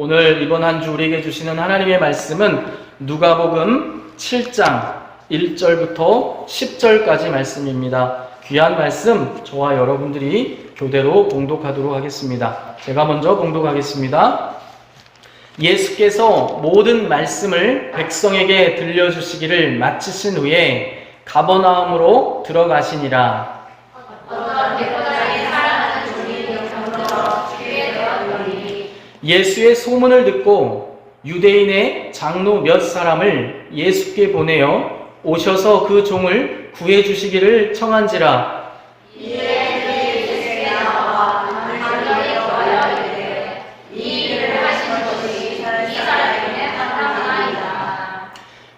오늘 이번 한 주 우리에게 주시는 하나님의 말씀은 누가복음 7장 1절부터 10절까지 말씀입니다. 귀한 말씀 저와 여러분들이 교대로 봉독하도록 하겠습니다. 제가 먼저 봉독하겠습니다. 예수께서 모든 말씀을 백성에게 들려주시기를 마치신 후에 가버나움으로 들어가시니라. 예수의 소문을 듣고 유대인의 장로 몇 사람을 예수께 보내어 오셔서 그 종을 구해 주시기를 청한지라.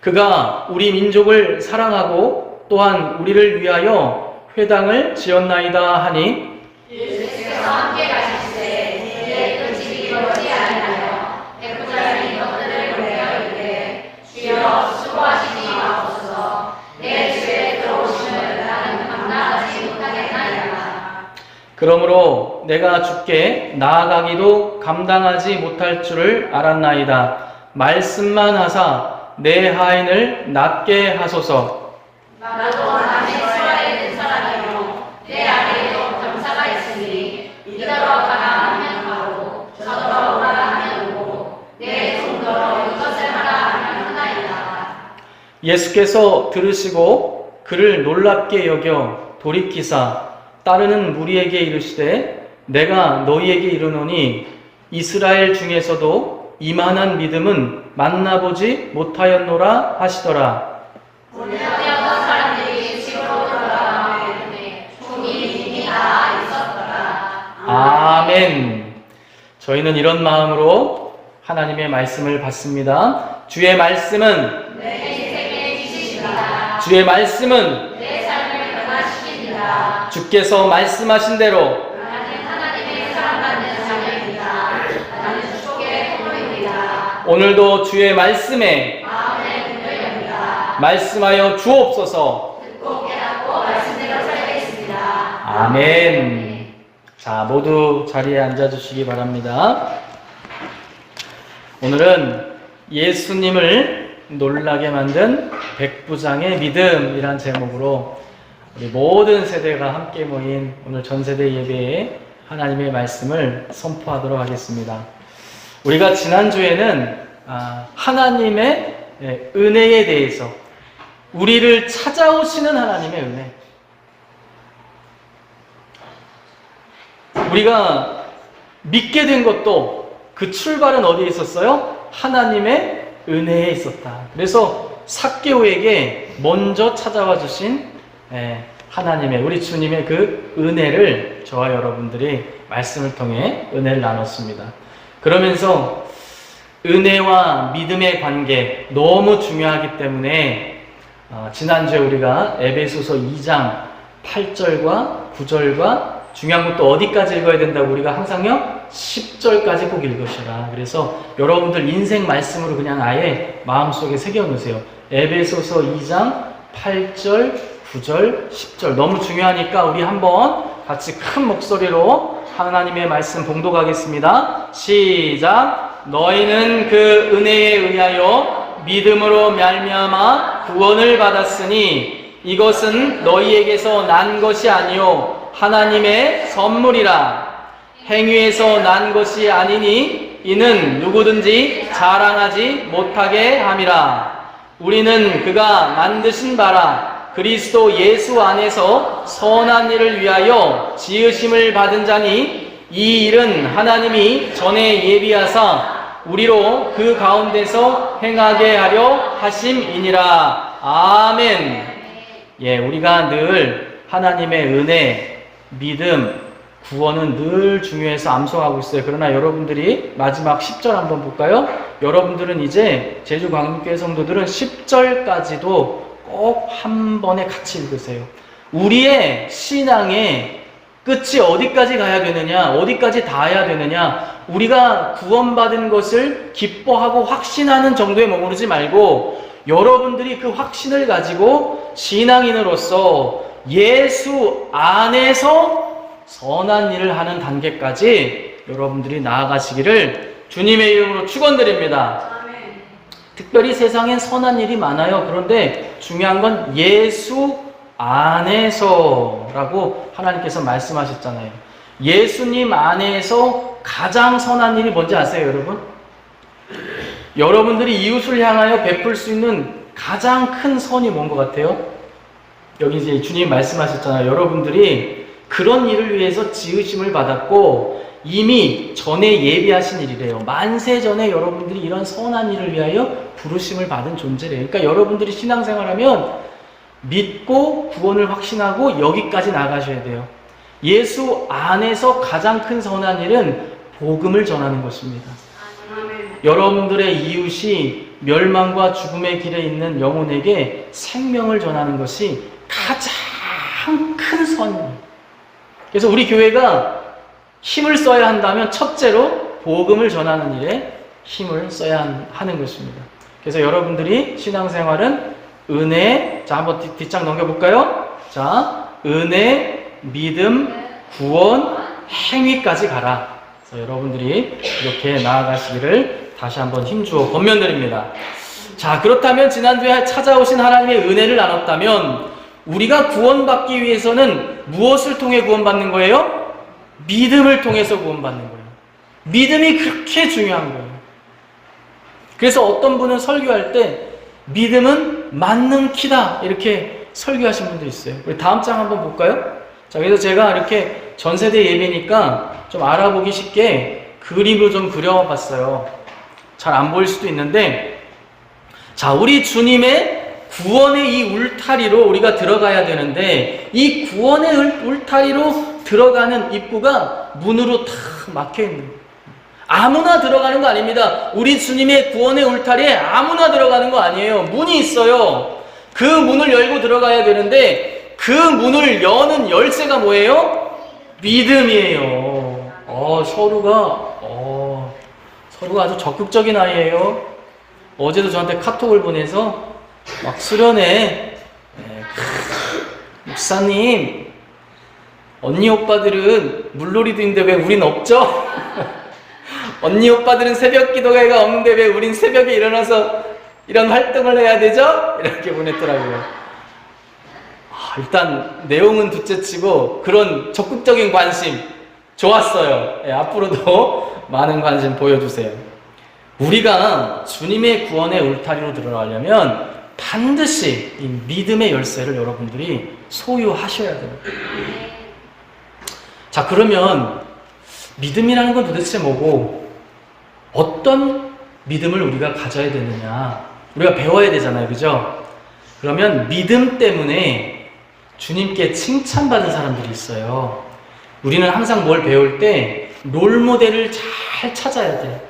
그가 우리 민족을 사랑하고 또한 우리를 위하여 회당을 지었나이다 하니 예수께서 함께 가실새 이제 그 집이 멀지 아니하여 백부장이 너희를 보내어 이르되 주여 수고하시지 마옵소서 내 집에 들어오시면 나는 감당하지 못하겠나이다. 그러므로 내가 주께 나아가기도 감당하지 못할 줄을 알았나이다. 말씀만 하사 내 하인을 낫게 하소서. 나도 남의 수하에 든 사람이요 내 아래에도 병사가 있으니 이더러 가라 하면 가고 저더러 오라 하면 오고 내 종더러 이것을 하라 하면 하나이다. 예수께서 들으시고 그를 놀랍게 여겨 돌이키사 따르는 무리에게 이르시되 내가 너희에게 이르노니 이스라엘 중에서도 이만한 믿음은 만나보지 못하였노라 하시더라. 오늘 어떤 사람들이 집으로 돌아가매 종이 이미 다 있었더라. 아멘. 저희는 이런 마음으로 하나님의 말씀을 받습니다. 주의 말씀은 내 인생의 빛이십니다. 주의 말씀은 내 삶을 변화시킵니다. 주께서 말씀하신 대로 오늘도 주의 말씀에 마음의 문을 엽니다. 말씀하여 주옵소서. 듣고 깨닫고 말씀대로 살겠습니다. 아멘. 자, 모두 자리에 앉아주시기 바랍니다. 오늘은 예수님을 놀라게 만든 백부장의 믿음이란 제목으로 우리 모든 세대가 함께 모인 오늘 전세대 예배에 하나님의 말씀을 선포하도록 하겠습니다. 우리가 지난주에는 하나님의 은혜에 대해서 우리를 찾아오시는 하나님의 은혜, 우리가 믿게 된 것도 그 출발은 어디에 있었어요? 하나님의 은혜에 있었다. 그래서 삭개오에게 먼저 찾아와 주신 하나님의, 우리 주님의 그 은혜를 저와 여러분들이 말씀을 통해 은혜를 나눴습니다. 그러면서 은혜와 믿음의 관계 너무 중요하기 때문에 지난주에 우리가 에베소서 2장 8절과 9절과 중요한 것도 어디까지 읽어야 된다고 우리가 항상요 10절까지 꼭 읽으시라. 그래서 여러분들 인생 말씀으로 그냥 아예 마음속에 새겨놓으세요. 에베소서 2장 8절 9절 10절 너무 중요하니까 우리 한번 같이 큰 목소리로 하나님의 말씀 봉독하겠습니다. 시작. 너희는 그 은혜에 의하여 믿음으로 말미암아 구원을 받았으니 이것은 너희에게서 난 것이 아니요 하나님의 선물이라. 행위에서 난 것이 아니니 이는 누구든지 자랑하지 못하게 함이라. 우리는 그가 만드신 바라 그리스도 예수 안에서 선한 일을 위하여 지으심을 받은 자니 이 일은 하나님이 전에 예비하사 우리로 그 가운데서 행하게 하려 하심이니라. 아멘. 우리가 늘 하나님의 은혜, 믿음, 구원은 늘 중요해서 암송하고 있어요. 그러나 여러분들이 마지막 10절 한번 볼까요? 여러분들은 이제 제주광림교회 성도들은 10절까지도 꼭 한 번에 같이 읽으세요. 우리의 신앙의 끝이 어디까지 가야 되느냐, 어디까지 닿아야 되느냐, 우리가 구원받은 것을 기뻐하고 확신하는 정도에 머무르지 말고 여러분들이 그 확신을 가지고 신앙인으로서 예수 안에서 선한 일을 하는 단계까지 여러분들이 나아가시기를 주님의 이름으로 축원드립니다. 아멘. 특별히 세상엔 선한 일이 많아요. 그런데 중요한 건 예수 안에서라고 하나님께서 말씀하셨잖아요. 예수님 안에서 가장 선한 일이 뭔지 아세요, 여러분? 여러분들이 이웃을 향하여 베풀 수 있는 가장 큰 선이 뭔 것 같아요? 여기 이제 주님 말씀하셨잖아요. 여러분들이 그런 일을 위해서 지으심을 받았고 이미 전에 예비하신 일이래요. 만세 전에 여러분들이 이런 선한 일을 위하여 부르심을 받은 존재래요. 그러니까 여러분들이 신앙생활하면 믿고 구원을 확신하고 여기까지 나가셔야 돼요. 예수 안에서 가장 큰 선한 일은 복음을 전하는 것입니다. 아멘. 여러분들의 이웃이 멸망과 죽음의 길에 있는 영혼에게 생명을 전하는 것이 가장 큰 선이에요. 그래서 우리 교회가 힘을 써야 한다면 첫째로 복음을 전하는 일에 힘을 써야 하는 것입니다. 그래서 여러분들이 신앙생활은 은혜, 자 한번 뒷장 넘겨볼까요? 자, 은혜, 믿음, 구원, 행위까지 가라. 그래서 여러분들이 이렇게 나아가시기를 다시 한번 힘주어 권면드립니다. 자, 그렇다면 지난주에 찾아오신 하나님의 은혜를 나눴다면 우리가 구원받기 위해서는 무엇을 통해 구원받는 거예요? 믿음을 통해서 구원받는 거예요. 믿음이 그렇게 중요한 거예요. 그래서 어떤 분은 설교할 때 믿음은 만능 키다 이렇게 설교하신 분도 있어요. 우리 다음 장 한번 볼까요? 자, 그래서 제가 이렇게 전세대 예배니까 좀 알아보기 쉽게 그림으로 좀 그려봤어요. 잘 안 보일 수도 있는데, 자, 우리 주님의 구원의 이 울타리로 우리가 들어가야 되는데 이 구원의 울타리로 들어가는 입구가 문으로 탁 막혀 있는 거예요. 아무나 들어가는 거 아닙니다. 우리 주님의 구원의 울타리에 아무나 들어가는 거 아니에요. 문이 있어요. 그 문을 열고 들어가야 되는데 그 문을 여는 열쇠가 뭐예요? 믿음이에요. 서루가 아주 적극적인 아이예요. 어제도 저한테 카톡을 보내서 막 수련회, 목사님, 언니 오빠들은 물놀이도 있는데 왜 우린 없죠? 언니 오빠들은 새벽 기도회가 없는데 왜 우린 새벽에 일어나서 이런 활동을 해야 되죠? 이렇게 보냈더라고요. 일단 내용은 둘째치고 그런 적극적인 관심 좋았어요. 앞으로도 많은 관심 보여주세요. 우리가 주님의 구원의 울타리로 들어가려면 반드시 이 믿음의 열쇠를 여러분들이 소유하셔야 돼요. 자, 그러면 믿음이라는 건 도대체 뭐고 어떤 믿음을 우리가 가져야 되느냐, 우리가 배워야 되잖아요, 그죠? 그러면 믿음 때문에 주님께 칭찬받은 사람들이 있어요. 우리는 항상 뭘 배울 때 롤모델을 잘 찾아야 돼.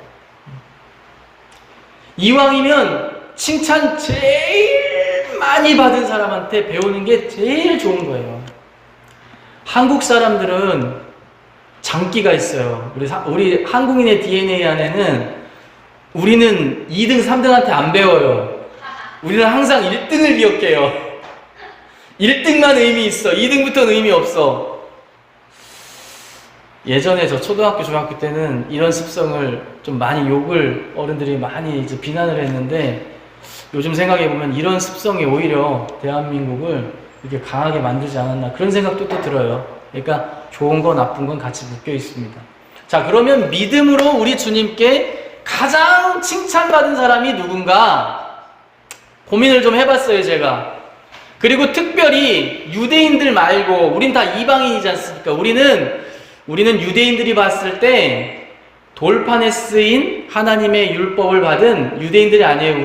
이왕이면 칭찬 제일 많이 받은 사람한테 배우는 게 제일 좋은 거예요. 한국 사람들은 장기가 있어요. 우리 한국인의 DNA 안에는 우리는 2등, 3등한테 안 배워요. 우리는 항상 1등을 기억해요. 1등만 의미 있어. 2등부터는 의미 없어. 예전에 저 초등학교, 중학교 때는 이런 습성을 좀 많이 욕을 어른들이 많이 이제 비난을 했는데 요즘 생각해보면 이런 습성이 오히려 대한민국을 이렇게 강하게 만들지 않았나 그런 생각도 또 들어요. 그러니까 좋은 거 나쁜 건 같이 묶여 있습니다. 자, 그러면 믿음으로 우리 주님께 가장 칭찬받은 사람이 누군가 고민을 좀 해봤어요, 제가. 그리고 특별히 유대인들 말고 우린 다 이방인이지 않습니까? 우리는 유대인들이 봤을 때 돌판에 쓰인 하나님의 율법을 받은 유대인들이 아니에요.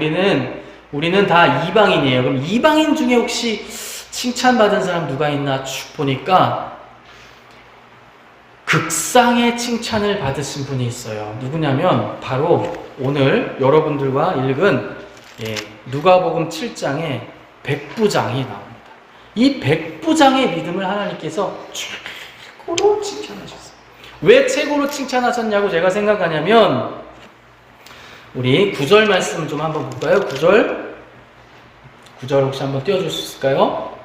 우리는 다 이방인이에요. 그럼 이방인 중에 혹시 칭찬받은 사람 누가 있나 쭉 보니까 극상의 칭찬을 받으신 분이 있어요. 누구냐면 바로 오늘 여러분들과 읽은 누가복음 7장에 백부장이 나옵니다. 이 백부장의 믿음을 하나님께서 최고로 칭찬하셨어요. 왜 최고로 칭찬하셨냐고 제가 생각하냐면 우리 9절 말씀 좀 한번 볼까요? 9절 혹시 한번 띄워줄 수 있을까요?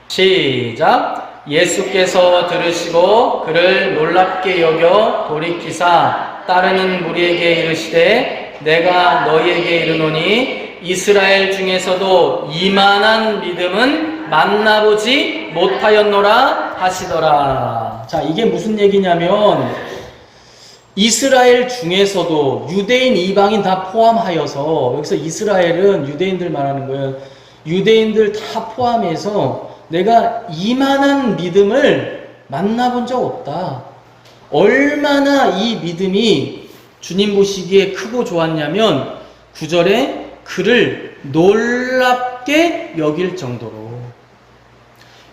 시작. 예수께서 들으시고 그를 놀랍게 여겨 돌이키사 따르는 무리에게 이르시되 내가 너희에게 이르노니 이스라엘 중에서도 이만한 믿음은 만나보지 못하였노라 하시더라. 자, 이게 무슨 얘기냐면 이스라엘 중에서도 유대인, 이방인 다 포함하여서, 여기서 이스라엘은 유대인들 말하는 거예요. 유대인들 다 포함해서 내가 이만한 믿음을 만나본 적 없다. 얼마나 이 믿음이 주님 보시기에 크고 좋았냐면 9절에 그를 놀랍게 여길 정도로.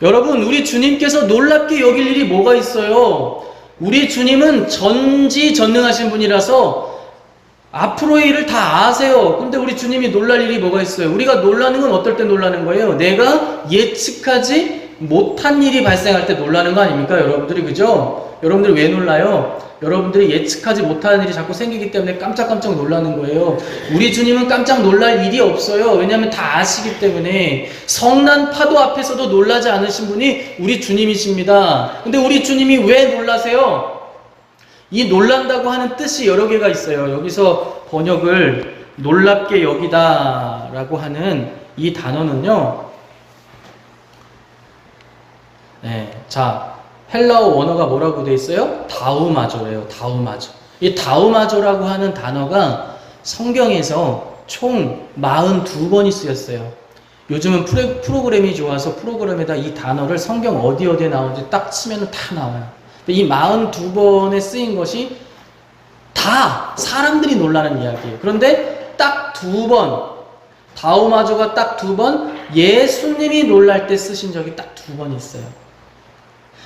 여러분, 우리 주님께서 놀랍게 여길 일이 뭐가 있어요? 우리 주님은 전지전능하신 분이라서 앞으로의 일을 다 아세요. 근데 우리 주님이 놀랄 일이 뭐가 있어요? 우리가 놀라는 건 어떨 때 놀라는 거예요? 내가 예측하지 못한 일이 발생할 때 놀라는 거 아닙니까? 여러분들이, 그죠? 여러분들이 왜 놀라요? 여러분들이 예측하지 못하는 일이 자꾸 생기기 때문에 깜짝깜짝 놀라는 거예요. 우리 주님은 깜짝 놀랄 일이 없어요. 왜냐하면 다 아시기 때문에. 성난 파도 앞에서도 놀라지 않으신 분이 우리 주님이십니다. 근데 우리 주님이 왜 놀라세요? 이 놀란다고 하는 뜻이 여러 개가 있어요. 여기서 번역을 놀랍게 여기다 라고 하는 이 단어는요, 자, 헬라어 원어가 뭐라고 돼 있어요? 다우마조예요. 다우마조. 이 다우마조라고 하는 단어가 성경에서 총 42번이 쓰였어요. 요즘은 프로그램이 좋아서 프로그램에다 이 단어를 성경 어디에 나오는지 딱 치면 다 나와요. 이 42번에 쓰인 것이 다 사람들이 놀라는 이야기예요. 그런데 딱 2번, 다우마조가 딱 2번, 예수님이 놀랄 때 쓰신 적이 딱 2번 있어요.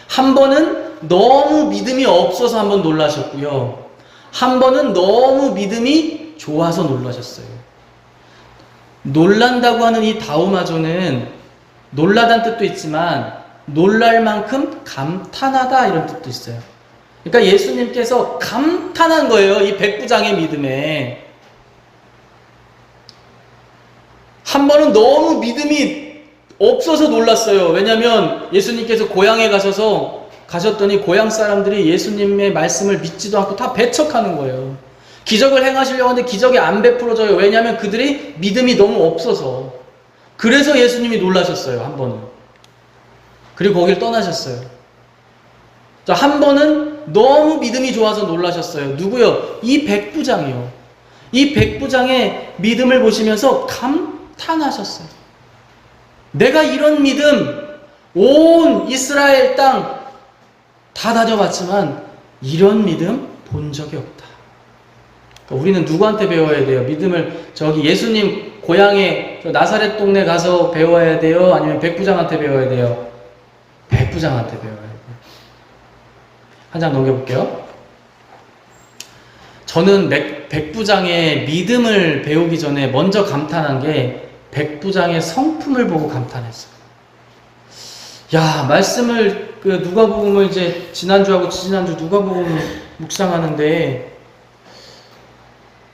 한 번은 너무 믿음이 없어서 한번 놀라셨고요. 한 번은 너무 믿음이 좋아서 놀라셨어요. 놀란다고 하는 이 다우마조는 놀라다는 뜻도 있지만 놀랄 만큼 감탄하다 이런 뜻도 있어요. 그러니까 예수님께서 감탄한 거예요. 이 백부장의 믿음에. 한 번은 너무 믿음이 없어서 놀랐어요. 왜냐하면 예수님께서 고향에 가셨더니 고향 사람들이 예수님의 말씀을 믿지도 않고 다 배척하는 거예요. 기적을 행하시려고 하는데 기적이 안 베풀어져요. 왜냐하면 그들이 믿음이 너무 없어서. 그래서 예수님이 놀라셨어요. 한 번은. 그리고 거길 떠나셨어요. 자, 한 번은 너무 믿음이 좋아서 놀라셨어요. 누구요? 이 백부장이요. 이 백부장의 믿음을 보시면서 감탄하셨어요. 내가 이런 믿음, 온 이스라엘 땅 다 다녀봤지만 이런 믿음 본 적이 없다. 그러니까 우리는 누구한테 배워야 돼요? 믿음을 저기 예수님 고향에 나사렛 동네 가서 배워야 돼요? 아니면 백부장한테 배워야 돼요? 백부장한테 배워야 돼요. 한 장 넘겨볼게요. 저는 백부장의 믿음을 배우기 전에 먼저 감탄한 게 백부장의 성품을 보고 감탄했어요. 야, 말씀을 누가복음을 이제 지난주하고 지난주 누가복음 묵상하는데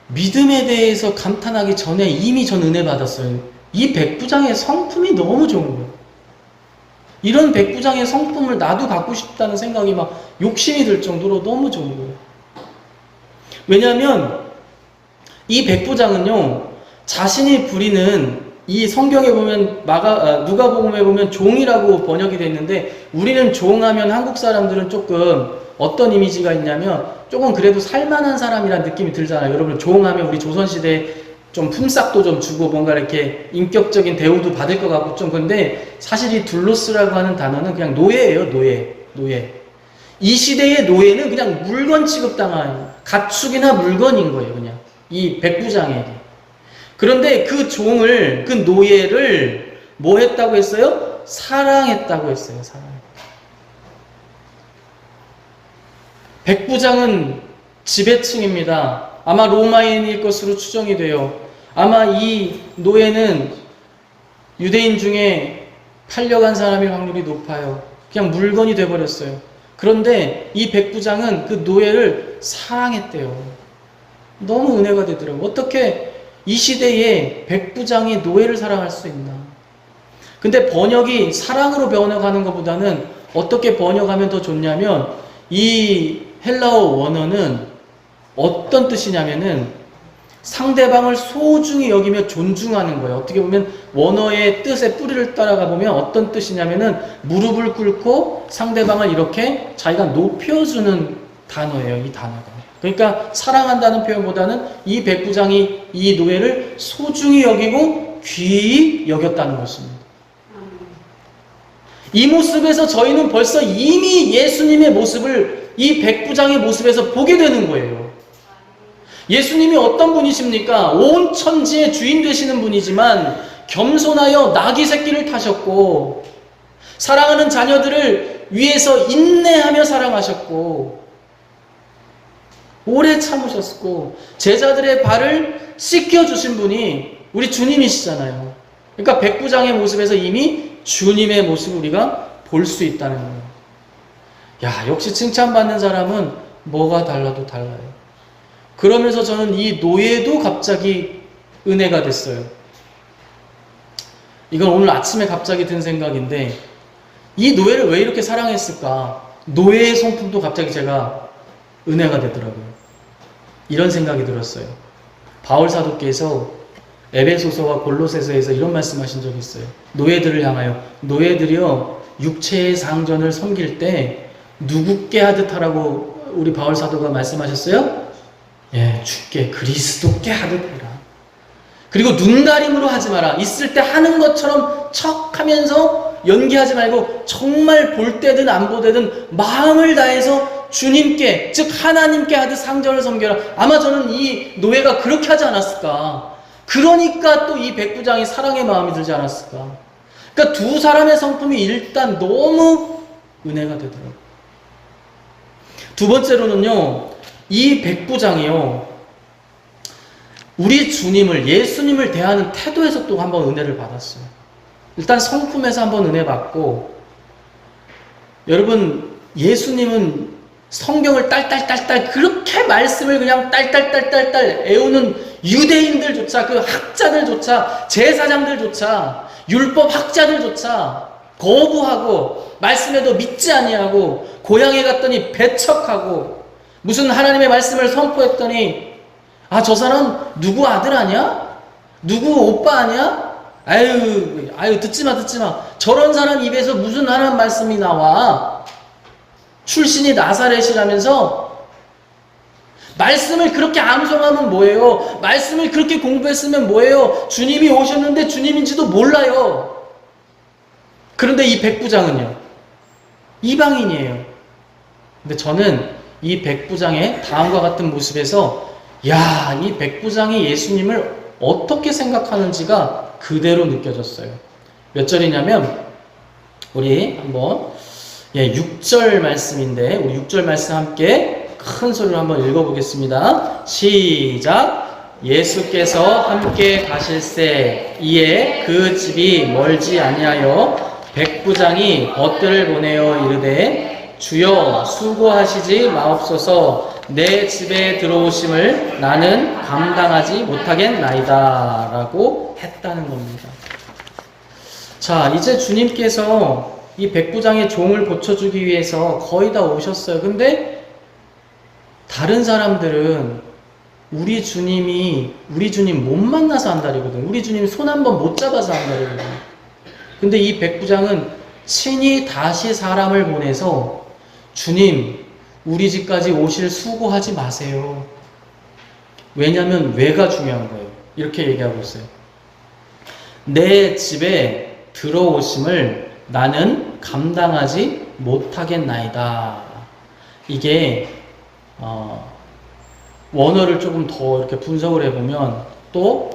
믿음에 대해서 감탄하기 전에 이미 전 은혜 받았어요. 이 백부장의 성품이 너무 좋은 거예요. 이런 백부장의 성품을 나도 갖고 싶다는 생각이 막 욕심이 들 정도로 너무 좋은 거예요. 왜냐하면 이 백부장은요, 자신이 부리는 이 성경에 보면 누가복음에 보면 종이라고 번역이 되어 있는데, 우리는 종하면 한국 사람들은 조금 어떤 이미지가 있냐면 조금 그래도 살만한 사람이라는 느낌이 들잖아요. 여러분, 종하면 우리 조선시대에 좀 품삯도 좀 주고 뭔가 이렇게 인격적인 대우도 받을 것 같고 좀. 근데 사실 이 둘로스라고 하는 단어는 그냥 노예예요. 노예. 이 시대의 노예는 그냥 물건 취급당한 가축이나 물건인 거예요. 그냥 이 백부장에게. 그런데 그 종을, 그 노예를 뭐 했다고 했어요? 사랑했다고 했어요. 백부장은 지배층입니다. 아마 로마인일 것으로 추정이 돼요. 아마 이 노예는 유대인 중에 팔려간 사람일 확률이 높아요. 그냥 물건이 돼버렸어요. 그런데 이 백부장은 그 노예를 사랑했대요. 너무 은혜가 되더라고요. 어떻게 이 시대에 백부장이 노예를 사랑할 수 있나? 근데 번역이 사랑으로 번역하는 것보다는 어떻게 번역하면 더 좋냐면, 이 헬라어 원어는 어떤 뜻이냐면은 상대방을 소중히 여기며 존중하는 거예요. 어떻게 보면 원어의 뜻의 뿌리를 따라가 보면 어떤 뜻이냐면은 무릎을 꿇고 상대방을 이렇게 자기가 높여주는 단어예요. 이 단어가. 그러니까 사랑한다는 표현보다는 이 백부장이 이 노예를 소중히 여기고 귀히 여겼다는 것입니다. 이 모습에서 저희는 벌써 이미 예수님의 모습을 이 백부장의 모습에서 보게 되는 거예요. 예수님이 어떤 분이십니까? 온 천지의 주인 되시는 분이지만 겸손하여 나귀 새끼를 타셨고 사랑하는 자녀들을 위해서 인내하며 사랑하셨고 오래 참으셨고 제자들의 발을 씻겨주신 분이 우리 주님이시잖아요. 그러니까 백부장의 모습에서 이미 주님의 모습을 우리가 볼 수 있다는 거예요. 야, 역시 칭찬받는 사람은 뭐가 달라도 달라요. 그러면서 저는 이 노예도 갑자기 은혜가 됐어요. 이건 오늘 아침에 갑자기 든 생각인데 이 노예를 왜 이렇게 사랑했을까? 노예의 성품도 갑자기 제가 은혜가 되더라고요. 이런 생각이 들었어요. 바울 사도께서 에베소서와 골로새서에서 이런 말씀하신 적이 있어요. 노예들을 향하여 노예들이요 육체의 상전을 섬길 때 누구께 하듯 하라고 우리 바울 사도가 말씀하셨어요? 예, 주께 그리스도께 하듯 해라. 그리고 눈가림으로 하지 마라. 있을 때 하는 것처럼 척하면서 연기하지 말고 정말 볼 때든 안 보되든 마음을 다해서 주님께 즉 하나님께 하듯 상전을 섬겨라. 아마 저는 이 노예가 그렇게 하지 않았을까. 그러니까 또 이 백부장이 사랑의 마음이 들지 않았을까. 그러니까 두 사람의 성품이 일단 너무 은혜가 되더라고요. 두 번째로는요, 이 백부장이요, 우리 주님을, 예수님을 대하는 태도에서 또 한번 은혜를 받았어요. 일단 성품에서 한번 은혜 받고, 여러분, 예수님은 성경을 딸딸딸딸 그렇게 말씀을 그냥 딸딸딸딸딸 애우는 유대인들조차, 그 학자들조차, 제사장들조차, 율법 학자들조차 거부하고 말씀에도 믿지 아니하고 고향에 갔더니 배척하고 무슨 하나님의 말씀을 선포했더니 아, 저 사람 누구 아들 아니야? 누구 오빠 아니야? 아유 듣지 마. 저런 사람 입에서 무슨 하나님 말씀이 나와? 출신이 나사렛이라면서 말씀을 그렇게 암송하면 뭐예요? 말씀을 그렇게 공부했으면 뭐예요? 주님이 오셨는데 주님인지도 몰라요. 그런데 이 백부장은요, 이방인이에요. 근데 저는 이 백부장의 다음과 같은 모습에서 야, 이 백부장이 예수님을 어떻게 생각하는지가 그대로 느껴졌어요. 몇 절이냐면 우리 한번 6절 말씀인데 우리 6절 말씀 함께 큰 소리로 한번 읽어보겠습니다. 시작. 예수께서 함께 가실새 이에 그 집이 멀지 아니하여 백부장이 벗들을 보내어 이르되 주여 수고하시지 마옵소서 내 집에 들어오심을 나는 감당하지 못하겠나이다 라고 했다는 겁니다. 자, 이제 주님께서 이 백부장의 종을 고쳐주기 위해서 거의 다 오셨어요. 근데 다른 사람들은 우리 주님 못 만나서 한다리거든. 우리 주님 손 한번 못 잡아서 한다리거든. 근데 이 백부장은 친히 다시 사람을 보내서 주님, 우리 집까지 오실 수고하지 마세요. 왜냐하면 왜가 중요한 거예요. 이렇게 얘기하고 있어요. 내 집에 들어오심을 나는 감당하지 못하겠나이다. 이게 원어를 조금 더 이렇게 분석을 해보면 또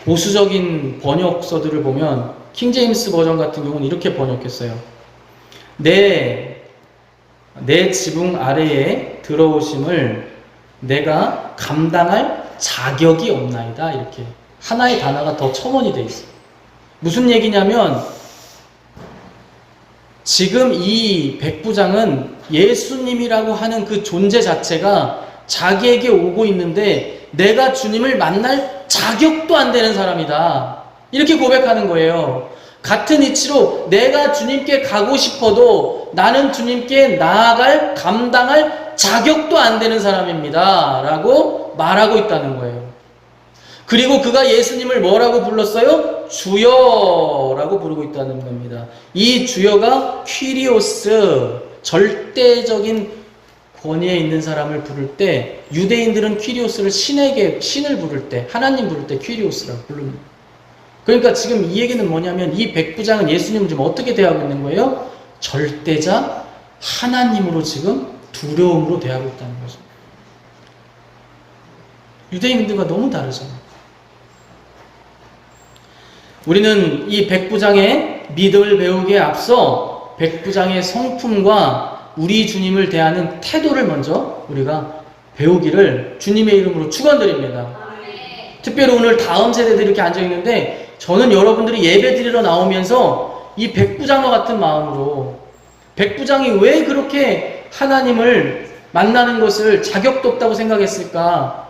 보수적인 번역서들을 보면 킹제임스 버전 같은 경우는 이렇게 번역했어요. 내 지붕 아래에 들어오심을 내가 감당할 자격이 없나이다. 이렇게 하나의 단어가 더 첨언이 돼 있어요. 무슨 얘기냐면 지금 이 백부장은 예수님이라고 하는 그 존재 자체가 자기에게 오고 있는데 내가 주님을 만날 자격도 안 되는 사람이다. 이렇게 고백하는 거예요. 같은 이치로 내가 주님께 가고 싶어도 나는 주님께 나아갈 감당할 자격도 안 되는 사람입니다 라고 말하고 있다는 거예요. 그리고 그가 예수님을 뭐라고 불렀어요? 주여라고 부르고 있다는 겁니다. 이 주여가 퀴리오스, 절대적인 권위에 있는 사람을 부를 때, 유대인들은 퀴리오스를 신을 부를 때, 하나님 부를 때 퀴리오스라고 부릅니다. 그러니까 지금 이 얘기는 뭐냐면 이 백부장은 예수님을 지금 어떻게 대하고 있는 거예요? 절대자 하나님으로 지금 두려움으로 대하고 있다는 거죠. 유대인들과 너무 다르잖아요. 우리는 이 백부장의 믿음을 배우기에 앞서 백부장의 성품과 우리 주님을 대하는 태도를 먼저 우리가 배우기를 주님의 이름으로 축원드립니다. 특별히 오늘 다음 세대들이 이렇게 앉아있는데 저는 여러분들이 예배드리러 나오면서 이 백부장과 같은 마음으로, 백부장이 왜 그렇게 하나님을 만나는 것을 자격도 없다고 생각했을까?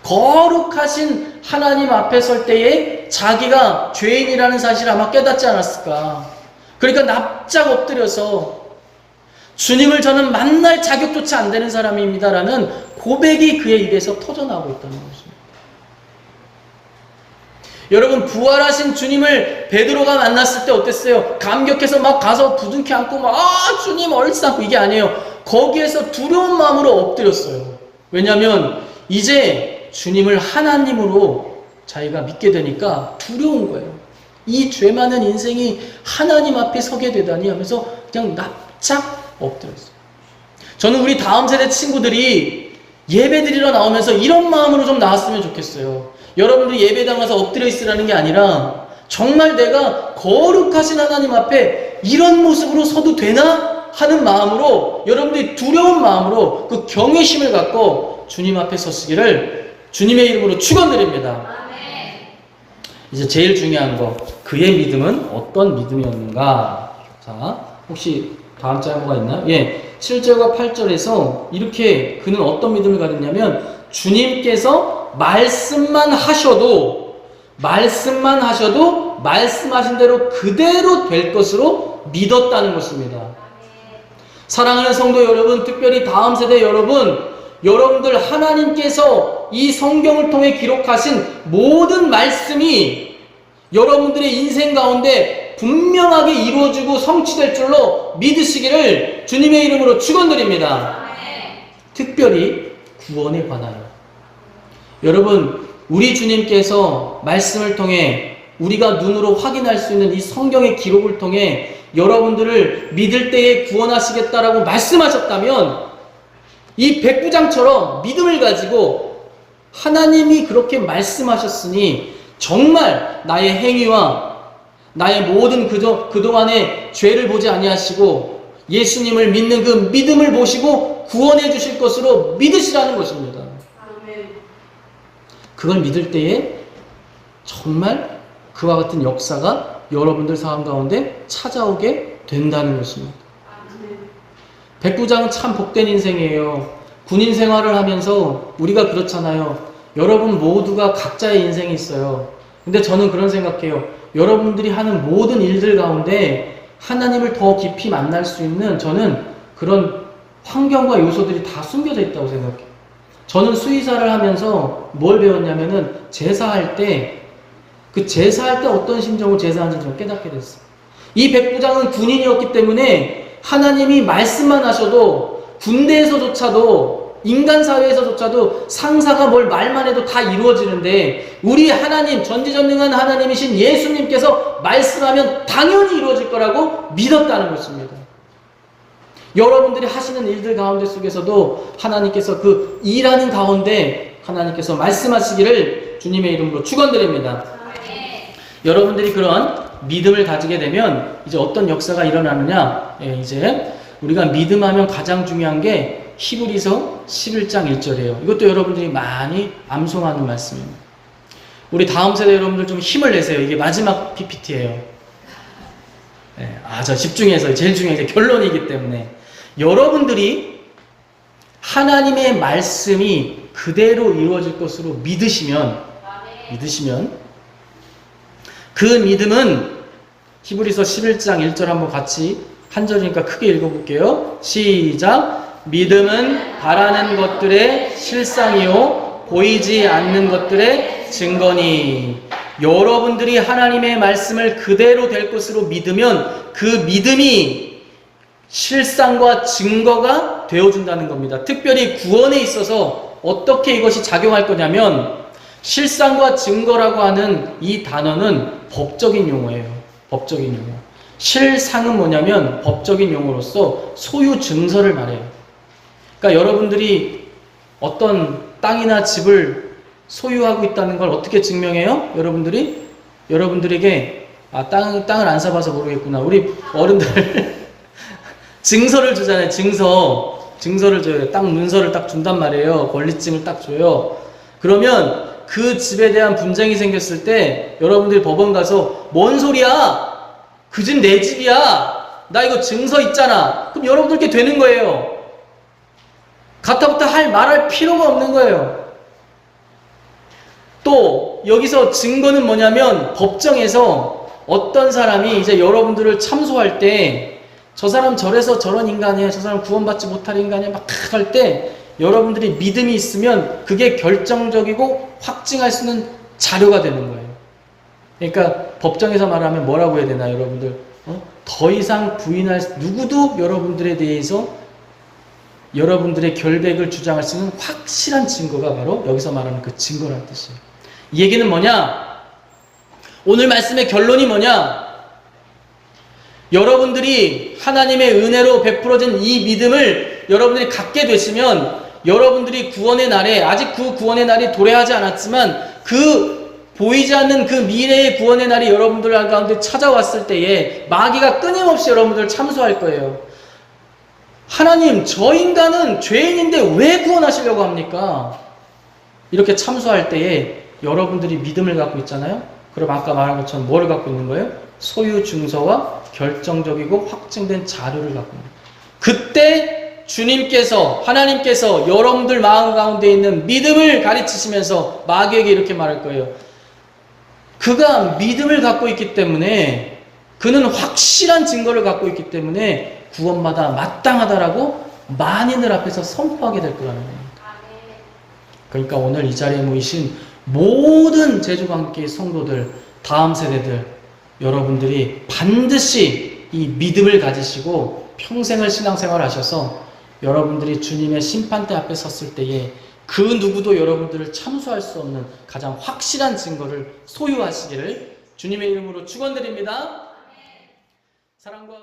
거룩하신 하나님 앞에 설 때에 자기가 죄인이라는 사실을 아마 깨닫지 않았을까? 그러니까 납작 엎드려서 주님을 저는 만날 자격조차 안 되는 사람입니다라는 고백이 그의 입에서 터져나오고 있다는 것입니다. 여러분, 부활하신 주님을 베드로가 만났을 때 어땠어요? 감격해서 막 가서 부둥켜 안고 막 주님 얼싸안고 이게 아니에요. 거기에서 두려운 마음으로 엎드렸어요. 왜냐하면 이제 주님을 하나님으로 자기가 믿게 되니까 두려운 거예요. 이 죄 많은 인생이 하나님 앞에 서게 되다니 하면서 그냥 납작 엎드렸어요. 저는 우리 다음 세대 친구들이 예배 드리러 나오면서 이런 마음으로 좀 나왔으면 좋겠어요. 여러분들이 예배당 가서 엎드려 있으라는 게 아니라 정말 내가 거룩하신 하나님 앞에 이런 모습으로 서도 되나 하는 마음으로, 여러분들이 두려운 마음으로 그 경외심을 갖고 주님 앞에 서시기를 주님의 이름으로 축원드립니다. 이제 제일 중요한 거, 그의 믿음은 어떤 믿음이었는가? 자, 혹시 다음 장부가 있나요? 예, 7절과 8절에서 이렇게 그는 어떤 믿음을 가졌냐면 주님께서 말씀만 하셔도 말씀하신 대로 그대로 될 것으로 믿었다는 것입니다. 사랑하는 성도 여러분, 특별히 다음 세대 여러분들 하나님께서 이 성경을 통해 기록하신 모든 말씀이 여러분들의 인생 가운데 분명하게 이루어지고 성취될 줄로 믿으시기를 주님의 이름으로 축원드립니다. 특별히 구원에 관하여. 여러분, 우리 주님께서 말씀을 통해 우리가 눈으로 확인할 수 있는 이 성경의 기록을 통해 여러분들을 믿을 때에 구원하시겠다라고 말씀하셨다면 이 백부장처럼 믿음을 가지고 하나님이 그렇게 말씀하셨으니 정말 나의 행위와 나의 모든 그동안의 죄를 보지 아니하시고 예수님을 믿는 그 믿음을 보시고 구원해 주실 것으로 믿으시라는 것입니다. 그걸 믿을 때에 정말 그와 같은 역사가 여러분들 삶 가운데 찾아오게 된다는 것입니다. 백부장은 참 복된 인생이에요. 군인 생활을 하면서 우리가 그렇잖아요. 여러분 모두가 각자의 인생이 있어요. 근데 저는 그런 생각해요. 여러분들이 하는 모든 일들 가운데 하나님을 더 깊이 만날 수 있는 저는 그런 환경과 요소들이 다 숨겨져 있다고 생각해요. 저는 수의사를 하면서 뭘 배웠냐면은 제사할 때 어떤 심정으로 제사하는지 좀 깨닫게 됐어요. 이 백부장은 군인이었기 때문에 하나님이 말씀만 하셔도 군대에서조차도 인간 사회에서조차도 상사가 뭘 말만 해도 다 이루어지는데 우리 하나님, 전지전능한 하나님이신 예수님께서 말씀하면 당연히 이루어질 거라고 믿었다는 것입니다. 여러분들이 하시는 일들 가운데 속에서도 하나님께서 그 일하는 가운데 하나님께서 말씀하시기를 주님의 이름으로 축원드립니다. 여러분들이 그런 믿음을 가지게 되면 이제 어떤 역사가 일어나느냐? 이제 우리가 믿음하면 가장 중요한 게 히브리서 11장 1절이에요. 이것도 여러분들이 많이 암송하는 말씀입니다. 우리 다음 세대 여러분들 좀 힘을 내세요. 이게 마지막 PPT예요. 저 집중해서 제일 중요한 게 결론이기 때문에 여러분들이 하나님의 말씀이 그대로 이루어질 것으로 믿으시면 그 믿음은 히브리서 11장 1절 한번 같이 한 절이니까 크게 읽어볼게요. 시작. 믿음은 바라는 것들의 실상이요 보이지 않는 것들의 증거니. 여러분들이 하나님의 말씀을 그대로 될 것으로 믿으면 그 믿음이 실상과 증거가 되어준다는 겁니다. 특별히 구원에 있어서 어떻게 이것이 작용할 거냐면, 실상과 증거라고 하는 이 단어는 법적인 용어예요. 법적인 용어. 실상은 뭐냐면 법적인 용어로서 소유 증서를 말해요. 그러니까 여러분들이 어떤 땅이나 집을 소유하고 있다는 걸 어떻게 증명해요? 여러분들에게 땅을 안 사봐서 모르겠구나. 우리 어른들 증서를 주잖아요. 증서를 줘요. 땅 문서를 딱 준단 말이에요. 권리증을 딱 줘요. 그러면 그 집에 대한 분쟁이 생겼을 때 여러분들이 법원 가서 뭔 소리야? 그 집 내 집이야. 나 이거 증서 있잖아. 그럼 여러분들께 되는 거예요. 가타부터 말할 필요가 없는 거예요. 또 여기서 증거는 뭐냐면, 법정에서 어떤 사람이 이제 여러분들을 참소할 때 저 사람 저래서 저런 인간이야, 저 사람 구원받지 못할 인간이야 막 할 때 여러분들이 믿음이 있으면 그게 결정적이고 확증할 수 있는 자료가 되는 거예요. 그러니까 법정에서 말하면 뭐라고 해야 되나 여러분들? 더 이상 누구도 여러분들에 대해서 여러분들의 결백을 주장할 수 있는 확실한 증거가 바로 여기서 말하는 그 증거라는 뜻이에요. 이 얘기는 뭐냐? 오늘 말씀의 결론이 뭐냐? 여러분들이 하나님의 은혜로 베풀어진 이 믿음을 여러분들이 갖게 되시면, 여러분들이 구원의 날에, 아직 그 구원의 날이 도래하지 않았지만 그 보이지 않는 그 미래의 구원의 날이 여러분들 가운데 찾아왔을 때에 마귀가 끊임없이 여러분들을 참소할 거예요. 하나님, 저 인간은 죄인인데 왜 구원하시려고 합니까? 이렇게 참소할 때에 여러분들이 믿음을 갖고 있잖아요. 그럼 아까 말한 것처럼 뭐를 갖고 있는 거예요? 소유 증서와 결정적이고 확증된 자료를 갖고 있는 거예요. 그때 주님께서, 하나님께서 여러분들 마음 가운데 있는 믿음을 가르치시면서 마귀에게 이렇게 말할 거예요. 그가 믿음을 갖고 있기 때문에, 그는 확실한 증거를 갖고 있기 때문에 구원받아 마땅하다라고 만인들 앞에서 선포하게 될 거라는 거예요. 그러니까 오늘 이 자리에 모이신 모든 제주관계 성도들, 다음 세대들, 여러분들이 반드시 이 믿음을 가지시고 평생을 신앙생활 하셔서 여러분들이 주님의 심판대 앞에 섰을 때에 그 누구도 여러분들을 참수할 수 없는 가장 확실한 증거를 소유하시기를 주님의 이름으로 축원드립니다. 사랑과